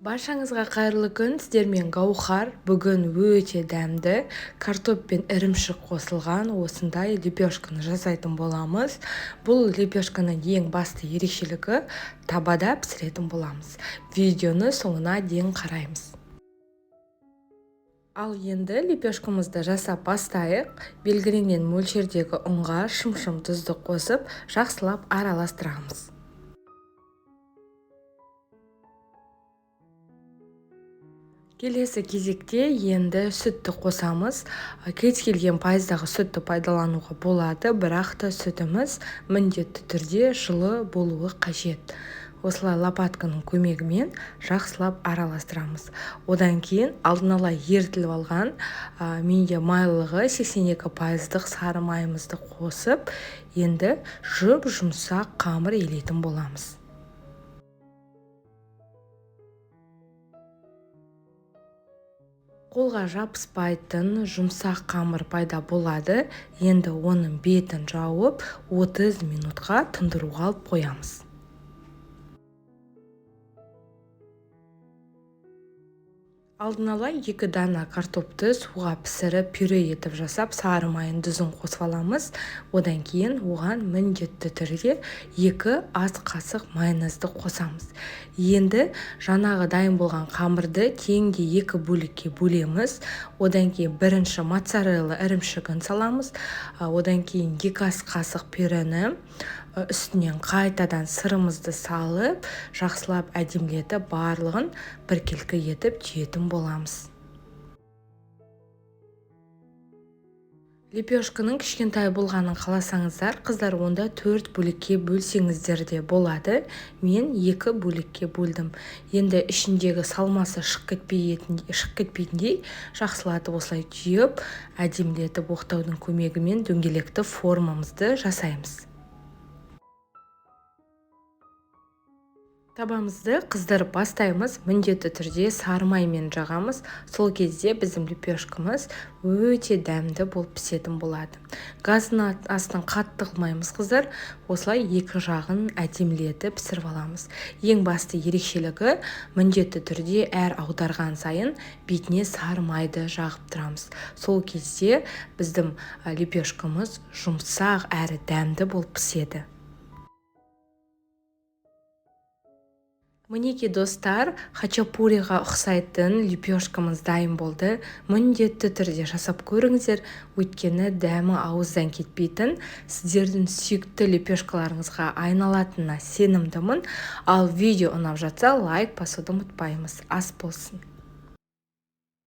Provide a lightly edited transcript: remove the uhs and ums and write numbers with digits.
Баршаңызға қайырлы күн. Сіздермен Гаухар. Бүгін өте дәмді картоп пен ірімшік қосылған осындай лепешканы жасайтын боламыз. Бұл лепешканың ең басты ерекшелігі табада пісіретін боламыз. Видеоны соңына дейін қараймыз. Ал енді лепешкамызды жасап бастайық. Белгіленген мөлшердегі ұнға шым-шым тұзды қосып, жақсылап араластырамыз. Келесі кезекте енді сүтті қосамыз. Кез келген пайыздағы сүтті пайдалануға болады, бірақ та сүтіміз міндетті түрде жылы болуы қажет. Осылай лопатканың көмегімен жақсылап араластырамыз. Одан кейін алдын ала ерітіліп алған менде майлылығы 82% сары майымызды қосып, енді жұмсақ қамыр елейтін боламыз. Қолға жабыспайтын жұмсақ қамыр пайда болады. Енді оның бетін жауып 30 минутқа тұндыруға алып қоямыз. Алдын ала 2 дана картопты суға пісіріп, пюре етіп жасап, сары майын тұзын қосып аламыз. Одан кейін оған міндетті түрде 2 ас қасық майонезді қосамыз. Енді жаңағы дайын болған қамырды теңде 2 бөлікке бөлеміз. Одан кейін бірінші моцарелла ірімшігін саламыз. Одан кейін 2 ас қасық пюрені үстінен қайтадан сырымызды салып, жақсылап әдемілетіп барлығын біркелкі етіп түйетін боламыз. Лепешканың кішкентай болғанын қаласаңыздар, қыздар онда 4 бөлікке бөлсеңіздер де болады. Мен 2 бөлікке бөлдім. Енді ішіндегі салмасы шығып кетпейтіндей жақсылатып осылай түйіп, әдемілетіп оқтаудың көмегімен дөңгелекті формамызды жасаймыз. Табамызды қыздырып бастаймыз, міндетті түрде сары маймен жағамыз. Сол кезде біздің лепешкамыз өте дәмді болып пісетін болады. Газын астын қатты қылмаймыз, қыздар. Осылай 2 жағын әдемілетіп пісіріп аламыз. Ең басты ерекшелігі міндетті түрде әр аударған сайын бетіне сары майды жағып тұрамыз. Сол кезде біздің лепешкамыз жұмсақ әрі дәмді болып піседі. Мінеки достар, хачапуриға ұқсайтын лепешкамыз дайын болды. Міндетті түрде жасап көріңіздер, өйткені дәмі ауыздан кетпейтін, сіздердің сүйікті лепешкаларыңызға айналатынына сенімдімін. Ал видео ұнап жатса, лайк басуды ұмытпаймыз. Ас болсын.